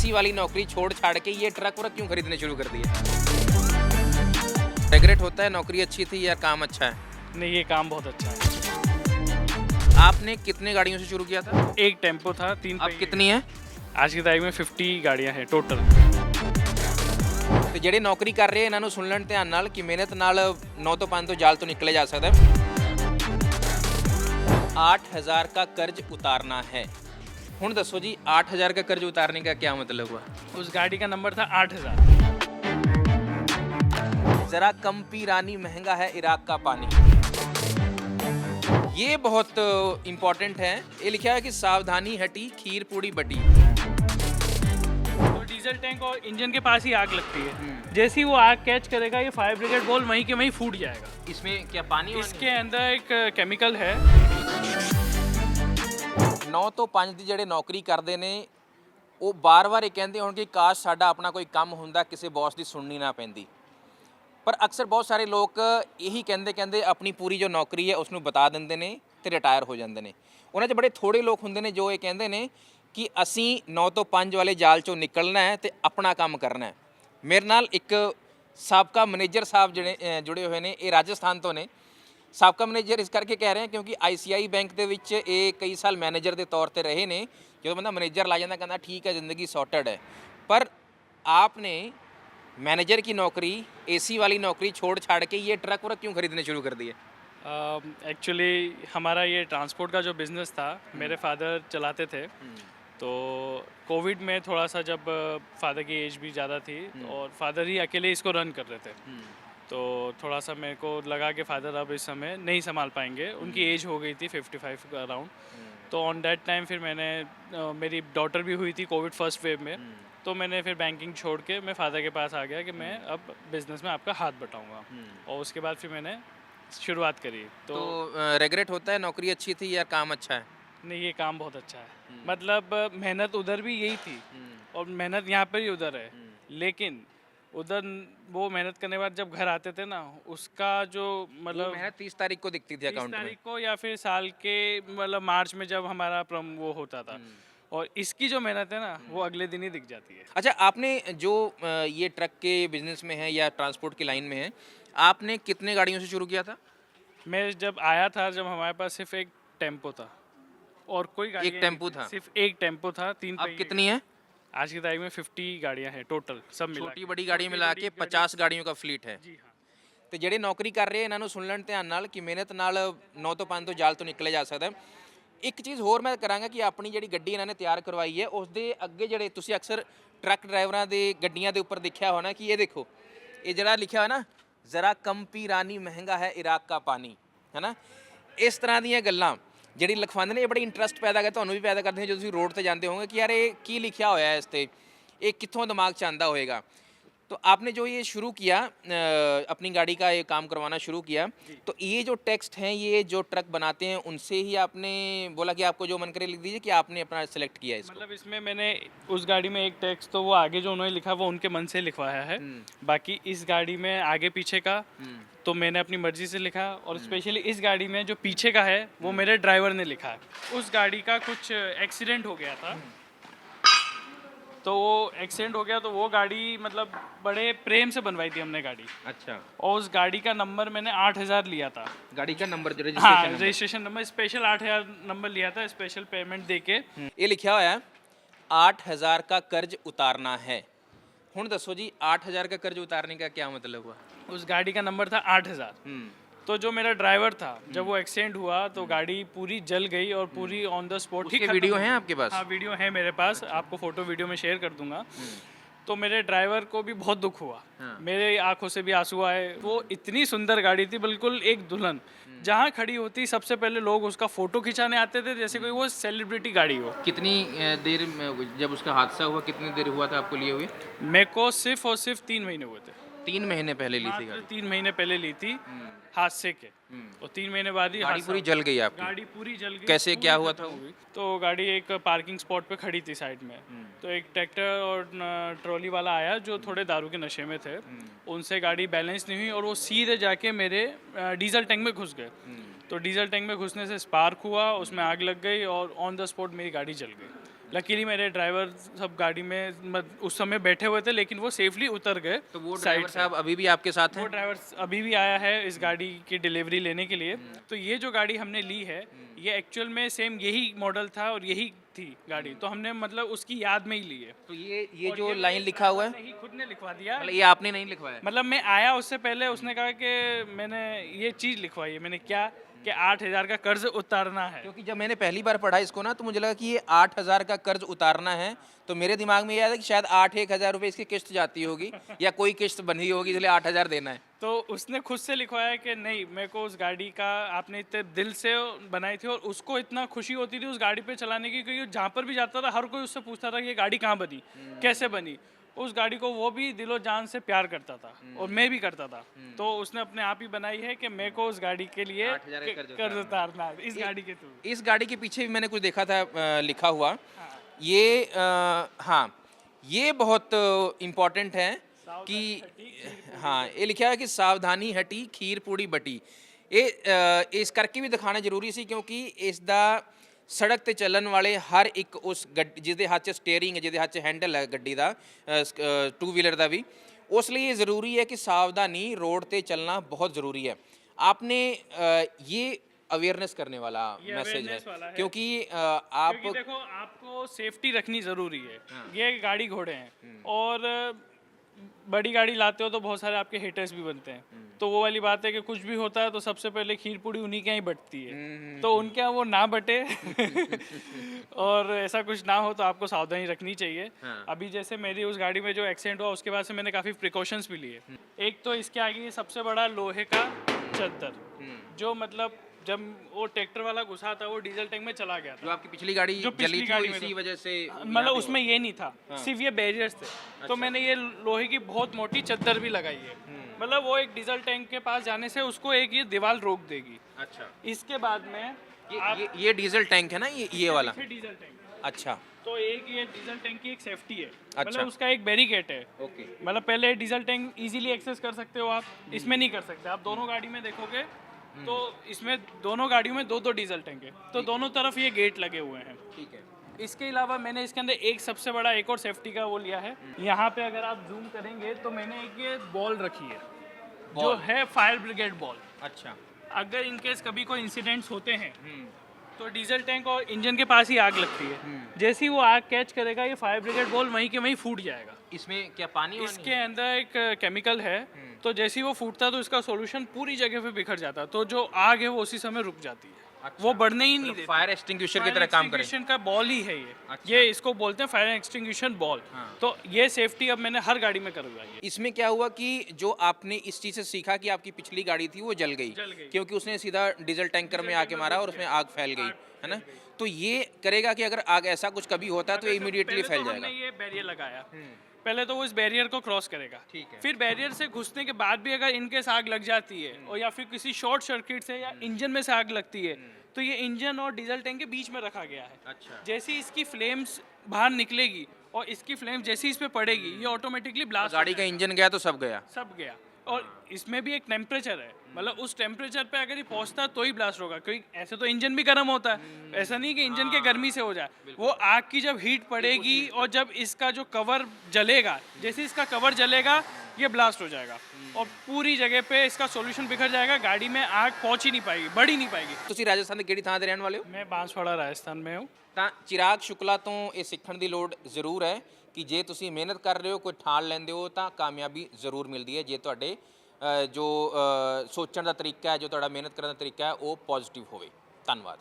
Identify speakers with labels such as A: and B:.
A: AC वाली नौकरी छोड़ छाड़ के ये ट्रक व्रक क्यों खरीदने शुरू कर दिए? रिग्रेट होता है नौकरी अच्छी थी या काम अच्छा है?
B: नहीं, ये काम बहुत अच्छा है।
A: आपने कितने गाड़ियों से शुरू किया था?
B: एक टेम्पो था, 3
A: अब
B: पहिए।
A: कितनी है?
B: आज की तारीख में 50 गाड़ियां हैं टोटल।
A: ਤੇ ਜਿਹੜੇ ਨੌਕਰੀ ਕਰ ਰਹੇ ਇਹਨਾਂ ਨੂੰ ਸੁਣ ਲੈਣ ਧਿਆਨ ਨਾਲ ਕਿ ਮਿਹਨਤ ਨਾਲ 9 ਤੋਂ 5 ਤੋਂ ਜਾਲ ਤੋਂ ਨਿਕਲੇ ਜਾ ਸਕਦਾ है। 8000 का कर्ज उतारना है। ਹੁਣ ਦੱਸੋ ਜੀ 8000 का कर्ज उतारने का क्या मतलब हुआ?
B: उस गाड़ी का नंबर था 8000।
A: जरा कम पी रानी महंगा है इराक का पानी। ये बहुत इंपॉर्टेंट है। ये लिखा है कि सावधानी हटी खीर पूड़ी बटी।
B: तो डीजल टैंक और इंजन के पास ही आग लगती है। जैसे ही वो आग कैच करेगा, ये फायर ब्रिगेड बॉल वहीं के वहीं फूट जाएगा।
A: इसमें क्या पानी
B: इसके अंदर एक केमिकल है।
A: 9 ਤੋਂ 5 ਦੀ ਜਿਹੜੇ ਨੌਕਰੀ ਕਰਦੇ ਨੇ ਉਹ ਬਾਰ-ਬਾਰ ਇਹ ਕਹਿੰਦੇ ਹੋਣ ਕਿ ਕਾਸ਼ ਸਾਡਾ ਆਪਣਾ ਕੋਈ ਕੰਮ ਹੁੰਦਾ ਕਿਸੇ ਬੌਸ ਦੀ ਸੁਣਨੀ ਨਾ ਪੈਂਦੀ। ਪਰ ਅਕਸਰ ਬਹੁਤ ਸਾਰੇ ਲੋਕ ਇਹੀ ਕਹਿੰਦੇ ਆਪਣੀ ਪੂਰੀ ਜੋ ਨੌਕਰੀ ਹੈ ਉਸ ਨੂੰ ਬਤਾ ਦਿੰਦੇ ਨੇ ਤੇ ਰਿਟਾਇਰ ਹੋ ਜਾਂਦੇ ਨੇ। ਉਹਨਾਂ 'ਚ ਬੜੇ ਥੋੜੇ ਲੋਕ ਹੁੰਦੇ ਨੇ ਜੋ ਇਹ ਕਹਿੰਦੇ ਨੇ ਕਿ ਅਸੀਂ 9 ਤੋਂ 5 ਵਾਲੇ ਜਾਲ 'ਚੋਂ ਨਿਕਲਣਾ ਹੈ ਤੇ ਆਪਣਾ ਕੰਮ ਕਰਨਾ ਹੈ। ਮੇਰੇ ਨਾਲ ਇੱਕ ਸਾਬਕਾ ਮੈਨੇਜਰ ਸਾਹਿਬ ਜਿਹੜੇ ਜੁੜੇ ਹੋਏ ਨੇ, ਇਹ ਰਾਜਸਥਾਨ ਤੋਂ ਨੇ। ਸਾਬਕਾ ਮੈਨੇਜਰ ਇਸ ਕਰਕੇ ਕਹਿ ਰਹੇ ਹਾਂ ਕਿਉਂਕਿ ICI ਬੈਂਕ ਦੇ ਵਿੱਚ ਇਹ ਕਈ ਸਾਲ ਮੈਨੇਜਰ ਦੇ ਤੌਰ ਤੇ ਰਹੇ ਨੇ। ਜਦੋਂ ਬੰਦਾ ਮੈਨੇਜਰ ਲਾ ਜਾਂਦਾ ਕਹਿੰਦਾ ਠੀਕ ਹੈ ਜ਼ਿੰਦਗੀ ਸੌਰਟਡ है। पर आपने मैनेजर की नौकरी AC वाली नौकरी छोड़ छाड़ के ये ट्रक व्रक क्यों खरीदने शुरू कर दिए?
B: एक्चुअली हमारा ये ट्रांसपोर्ट का जो बिज़नेस था, मेरे फादर चलाते थे। तो कोविड में थोड़ा सा जब फादर की एज भी ज़्यादा थी और फादर ही अकेले इसको रन कर रहे थे, तो थोड़ा सा मेरे को लगा कि फादर अब इस समय नहीं संभाल पाएंगे। उनकी एज हो गई थी 55 का अराउंड। तो ऑन दैट टाइम फिर मैंने मेरी डॉटर भी हुई थी कोविड फर्स्ट वेव में। तो मैंने फिर बैंकिंग छोड़ के मैं फादर के पास आ गया कि मैं अब बिज़नेस में आपका हाथ बटाऊंगा। और उसके बाद फिर मैंने शुरुआत करी।
A: तो रिग्रेट होता है नौकरी अच्छी थी या काम अच्छा है?
B: नहीं, ये काम बहुत अच्छा है। मतलब मेहनत उधर भी यही थी और मेहनत यहाँ पर ही उधर है। लेकिन उधर वो मेहनत करने के बाद जब घर आते थे ना, उसका जो मतलब
A: मेहनत 30 तारीख को दिखती थी
B: 30
A: अकाउंट में।
B: तारीख को या फिर साल के मतलब मार्च में जब हमारा वो होता था। और इसकी जो मेहनत है ना, वो अगले दिन ही दिख जाती है।
A: अच्छा, आपने जो ये ट्रक के बिजनेस में है या ट्रांसपोर्ट की लाइन में है, आपने कितने गाड़ियों से शुरू किया था?
B: मैं जब आया था, जब हमारे पास सिर्फ एक टेम्पो था और कोई गाड़ी
A: एक टेम्पो था?
B: सिर्फ एक टेम्पो था, 3
A: अब
B: पहिए।
A: कितनी है?
B: आज की तारीख में 50 गाड़ियां हैं टोटल, सब मिला
A: छोटी बड़ी गाड़ी मिला के 50 गाड़ियों का फ्लीट है।
B: जी हाँ।
A: ਤੇ ਜਿਹੜੇ ਨੌਕਰੀ ਕਰ ਰਹੇ ਇਹਨਾਂ ਨੂੰ ਸੁਣ ਲੈਣ ਧਿਆਨ ਨਾਲ ਕਿ ਮਿਹਨਤ ਨਾਲ 9 ਤੋਂ 5 ਤੋਂ ਜਾਲ ਤੋਂ ਨਿਕਲੇ ਜਾ ਸਕਦਾ ਹੈ। ਇੱਕ ਚੀਜ਼ ਹੋਰ ਮੈਂ ਕਰਾਂਗਾ ਕਿ ਆਪਣੀ ਜਿਹੜੀ ਗੱਡੀ ਇਹਨਾਂ ਨੇ ਤਿਆਰ ਕਰਵਾਈ ਹੈ ਉਸ ਦੇ ਅੱਗੇ ਜਿਹੜੇ ਤੁਸੀਂ ਅਕਸਰ ਟਰੱਕ ਡਰਾਈਵਰਾਂ ਦੇ ਗੱਡੀਆਂ ਦੇ ਉੱਪਰ ਦੇਖਿਆ ਹੋਣਾ ਕਿ ਇਹ ਦੇਖੋ, ਇਹ ਜਿਹੜਾ ਲਿਖਿਆ ਹੋਇਆ ਨਾ ਜ਼ਰਾ ਕਮ ਪੀ ਰਾਨੀ ਮਹਿੰਗਾ ਹੈ ਇਰਾਕ ਕਾ ਪਾਣੀ, ਹੈ ਨਾ। ਇਸ ਤਰ੍ਹਾਂ ਦੀਆਂ ਗੱਲਾਂ ਜਿਹੜੀ ਲਿਖਵਾਉਂਦੇ ਨੇ ਇਹ ਬੜੀ ਇੰਟਰਸਟ ਪੈਦਾ ਕਰ ਤੁਹਾਨੂੰ ਵੀ ਪੈਦਾ ਕਰਦੇ ਨੇ ਜਦੋਂ ਤੁਸੀਂ ਰੋਡ ਤੇ ਜਾਂਦੇ ਹੋਵੋਗੇ ਕਿ ਯਾਰ ਇਹ ਕੀ ਲਿਖਿਆ ਹੋਇਆ ਹੈ ਇਸ ਤੇ, ਇਹ ਕਿੱਥੋਂ ਦਿਮਾਗ 'ਚ ਆਉਂਦਾ ਹੋਏਗਾ। तो आपने जो ये शुरू किया अपनी गाड़ी का ये काम करवाना शुरू किया, तो ये जो टेक्स्ट हैं ये जो ट्रक बनाते हैं उनसे ही आपने बोला कि आपको जो मन करे लिख दीजिए कि आपने अपना सेलेक्ट किया इसको?
B: मतलब इसमें मैंने उस गाड़ी में एक टेक्स्ट तो वो आगे जो उन्होंने लिखा वो उनके मन से लिखवाया है। बाकी इस गाड़ी में आगे पीछे का तो मैंने अपनी मर्जी से लिखा और स्पेशली इस गाड़ी में जो पीछे का है वो मेरे ड्राइवर ने लिखा है। उस गाड़ी का कुछ एक्सीडेंट हो गया था, तो वो एक्सीडेंट हो गया, तो वो गाड़ी मतलब बड़े प्रेम से बनवाई थी हमने गाड़ी।
A: अच्छा,
B: और उस गाड़ी का नंबर मैंने 8000 लिया था।
A: गाड़ी का नंबर जो
B: हाँ,
A: registration
B: registration number special 8000 number लिया था, स्पेशल पेमेंट देके।
A: ये लिखा हुआ है 8000 का कर्ज उतारना है। ਹੁਣ ਦੱਸੋ ਜੀ 8000 का कर्ज उतारने का क्या मतलब हुआ?
B: उस गाड़ी का नंबर था 8000। तो जो मेरा ड्राइवर था, जब वो एक्सीडेंट हुआ तो गाड़ी पूरी जल गई और पूरी ऑन द स्पॉट ही खत्म
A: वीडियो
B: हो
A: है
B: गई।
A: आपके पास?
B: हाँ, वीडियो है मेरे पास, आपको फोटो वीडियो में शेयर कर दूंगा। तो मेरे ड्राइवर को भी बहुत दुख हुआ। मेरे आंखों से भी आंसू आए। वो इतनी सुंदर गाड़ी थी, बिल्कुल एक दुल्हन। जहाँ खड़ी होती सबसे पहले लोग उसका फोटो खिंचाने आते थे जैसे कोई वो सेलिब्रिटी गाड़ी हो।
A: कितनी देर में जब उसका हादसा हुआ कितनी देर हुआ था आपको लिए हुए?
B: मेरे को सिर्फ और सिर्फ 3 महीने हुए थे।
A: 3 महीने पहले ली थी गाड़ी?
B: 3 महीने पहले ली थी हादसे के। और 3 महीने बाद ही
A: गाड़ी
B: हादसा
A: पूरी
B: हुआ।
A: जल गई आपकी?
B: गाड़ी पूरी जल गई।
A: कैसे,
B: पूरी
A: क्या हुआ
B: खत्म
A: था?
B: हो गई। तो गाड़ी एक पार्किंग स्पॉट पे खड़ी थी साइड में। तो एक ट्रैक्टर और ट्रॉली वाला आया जो थोड़े दारू के नशे में थे। उनसे गाड़ी बैलेंस नहीं हुई और वो सीधे जाके मेरे डीजल टैंक में घुस गए। तो डीजल टैंक में घुसने से स्पार्क हुआ, उसमें आग लग गई और ऑन द स्पॉट मेरी गाड़ी जल गई। लकीली मेरे ड्राइवर सब गाड़ी में उस समय बैठे हुए थे, लेकिन वो सेफली उतर गए।
A: तो वो
B: साइड
A: ड्राइवर
B: से।
A: साहब अभी भी आपके साथ
B: वो
A: हैं?
B: ड्राइवर अभी भी आया है इस गाड़ी की डिलीवरी लेने के लिए। तो ये जो गाड़ी हमने ली है, ये एक्चुअल में सेम यही मॉडल था और यही थी गाड़ी, तो हमने मतलब उसकी याद में ही ली है।
A: तो ये
B: और
A: जो
B: मेरे
A: लाइन लिखा हुआ है,
B: ड्राइवर ने ही खुद ने लिखवा दिया।
A: मतलब ये आपने नहीं लिखवाया?
B: मतलब मैं आया उससे पहले उसने कहा कि मैंने ये चीज़ लिखवाई है। मैंने क्या कि 8,000 का कर्ज उतारना है।
A: क्योंकि जब मैंने पहली बार पढ़ा इसको ना, तो मुझे लगा कि ये 8,000 का कर्ज उतारना है, तो मेरे दिमाग में ये आया था कि शायद 8,000 रुपये इसकी किस्त जाती होगी या कोई किस्त बनी होगी, इसलिए 8,000 देना है।
B: तो उसने खुद से लिखवाया कि नहीं, मेरे को उस गाड़ी का आपने इतने दिल से बनाई थी और उसको इतना खुशी होती थी उस गाड़ी पे चलाने की, क्योंकि जहाँ पर भी जाता था हर कोई उससे पूछता था कि ये गाड़ी कहाँ बनी, कैसे बनी। उस गाड़ी को वो भी दिलो जान से प्यार करता था और मैं भी करता था। तो उसने अपने आप ही बनाई है कि मेरे को उस गाड़ी के लिए
A: 8,000 का
B: कर्ज उतारना है इस गाड़ी के थ्रू।
A: इस गाड़ी के पीछे भी मैंने कुछ देखा था लिखा हुआ, ये हाँ, ये बहुत इम्पोर्टेंट है कि हाँ, ये लिखा है कि सावधानी हटी खीर पूड़ी बटी। इस करके भी दिखाना ਜ਼ਰੂਰੀ ਸੀ, ਕਿਉਂਕਿ ਇਸ ਦਾ ਸੜਕ ਤੇ ਚੱਲਣ ਵਾਲੇ ਹਰ ਇੱਕ ਉਸ ਜਿਹਦੇ ਹੱਥ 'ਚ ਸਟੀਅਰਿੰਗ ਹੈ, ਜਿਹਦੇ ਹੱਥ 'ਚ ਹੈਂਡਲ ਹੈ ਗੱਡੀ ਦਾ, टू व्हीलर ਦਾ भी, उस लिए ये ज़रूरी है कि सावधानी रोड पे चलना बहुत ज़रूरी है। आपने ये अवेयरनेस करने वाला मैसेज है, क्योंकि आप
B: क्योंकि देखो आपको सेफ्टी रखनी ज़रूरी है। ये गाड़ी घोड़े हैं और बड़ी गाड़ी लाते हो तो बहुत सारे आपके हेटर्स भी बनते हैं। तो वो वाली बात है कि कुछ भी होता है तो सबसे पहले खीर पूड़ी उन्हीं के यहाँ ही बटती है, तो उनके यहाँ वो ना बटे और ऐसा कुछ ना हो तो आपको सावधानी रखनी चाहिए। अभी जैसे मेरी उस गाड़ी में जो एक्सीडेंट हुआ उसके बाद से मैंने काफ़ी प्रिकॉशंस भी लिए। एक तो इसके आगे सबसे बड़ा लोहे का चद्दर, जो मतलब जब वो ट्रैक्टर वाला घुसा था वो डीजल टैंक में चला गया
A: जो
B: था।
A: आपकी पिछली गाड़ी
B: जो पिछली
A: जली थी,
B: गाड़ी
A: वो
B: में
A: इसी
B: था।
A: वजह से
B: मतलब उसमें ये नहीं था, सिर्फ ये बैरियर्स थे। तो मैंने ये लोहे की बहुत मोटी चद्दर भी लगाई है, मतलब वो एक डीजल टैंक के पास जाने से उसको एक ये दीवार रोक देगी।
A: अच्छा,
B: इसके बाद में
A: ये डीजल टैंक है ना, ये वाला?
B: पीछे डीजल टैंक।
A: अच्छा,
B: तो एक ये डीजल टैंक की एक सेफ्टी है,
A: अच्छा।
B: मतलब उसका एक बैरिकेड है।
A: ओके।
B: मतलब पहले डीजल टैंक इजीली एक्सेस कर सकते हो आप, इसमें नहीं कर सकते। आप दोनों गाड़ी में देखोगे तो इसमें दोनों गाड़ियों में दो दो डीजल टैंक है, तो दोनों तरफ ये गेट लगे हुए हैं।
A: ठीक है।
B: इसके अलावा मैंने इसके अंदर एक सबसे बड़ा एक और सेफ्टी का वो लिया है। यहाँ पे अगर आप जूम करेंगे तो मैंने एक ये बॉल रखी है, जो है फायर ब्रिगेड बॉल।
A: अच्छा।
B: अगर इनकेस कभी कोई इंसिडेंट्स होते हैं तो डीजल टैंक और इंजन के पास ही आग लगती है। जैसे ही वो आग कैच करेगा ये फायर ब्रिगेड बॉल वहीं के वहीं फूट जाएगा।
A: इसमें क्या पानी
B: इसके अंदर एक केमिकल है, तो जैसे ही वो फूटता है तो इसका सॉल्यूशन पूरी जगह पे बिखर जाता है, तो जो आग है वो उसी समय रुक जाती है। वो बढ़ने ही नहीं देती।
A: फायर एक्सटिंग्विशर की तरह काम करे।
B: एक्सटिंग्विशन का बॉल ही है ये।
A: अच्छा।
B: ये इसको बोलते हैं फायर एक्सटिंग्विशन बॉल। तो ये सेफ्टी अब मैंने हर गाड़ी में करवाई है।
A: इसमें क्या हुआ कि जो आपने इस चीज़ से सीखा कि आपकी पिछली गाड़ी थी वो जल गई, क्योंकि उसने सीधा डीजल टैंकर में आके मारा और उसमें आग फैल गई, है ना? तो ये करेगा कि अगर आग ऐसा कुछ कभी होता है तो इमीडिएटली फैल जाएगा।
B: हमने ये बैरियर लगाया, पहले तो वो इस बैरियर को क्रॉस करेगा, फिर बैरियर से घुसने के बाद भी अगर इनकेस आग लग जाती है और या फिर किसी शॉर्ट सर्किट से या इंजन में से आग लगती है, तो ये इंजन और डीजल टैंक के बीच में रखा गया है।
A: अच्छा।
B: जैसे ही इसकी फ्लेम्स बाहर निकलेगी और इसकी फ्लेम जैसे ही इस पे पड़ेगी ये ऑटोमेटिकली ब्लास्ट,
A: गाड़ी का इंजन गया तो सब गया।
B: सब गया। और इसमें भी एक टेम्परेचर है, मतलब उस टेम्परेचर पे अगर ये पहुंचता है तो ही ब्लास्ट होगा, क्योंकि ऐसे तो इंजन भी गर्म होता है, ऐसा नहीं कि इंजन के गर्मी से हो जाए। वो आग की जब हीट पड़ेगी और जब इसका जो कवर जलेगा, जैसे इसका कवर जलेगा ये ब्लास्ट हो जाएगा और पूरी जगह पे इसका सॉल्यूशन बिखर जाएगा, गाड़ी में आग पहुंच ही नहीं पाएगी, बढ़ ही नहीं पाएगी।
A: ਤੁਸੀਂ ਰਾਜਸਥਾਨ ਦੇ ਕਿਹੜੀ ਥਾਂ ਤੇ ਰਹਿਣ ਵਾਲੇ ਹੋ?
B: मैं बांसवाड़ा राजस्थान में हूँ।
A: ਤਾਂ ਚਿਰਾਗ ਸ਼ੁਕਲਾ ਤੋਂ ਇਹ ਸਿੱਖਣ ਦੀ ਲੋੜ ਜ਼ਰੂਰ ਹੈ ਕਿ ਜੇ ਤੁਸੀਂ ਮਿਹਨਤ ਕਰ ਰਹੇ ਹੋ, ਕੋਈ ਠਾਣ ਲੈਂਦੇ ਹੋ ਤਾਂ ਕਾਮਯਾਬੀ ਜ਼ਰੂਰ ਮਿਲਦੀ ਹੈ, ਜੇ ਤੁਹਾਡੇ ਜੋ ਸੋਚਣ ਦਾ ਤਰੀਕਾ ਹੈ, ਜੋ ਤੁਹਾਡਾ ਮਿਹਨਤ ਕਰਨ ਦਾ ਤਰੀਕਾ ਹੈ ਉਹ ਪੋਜ਼ਿਟਿਵ ਹੋਵੇ। ਧੰਨਵਾਦ।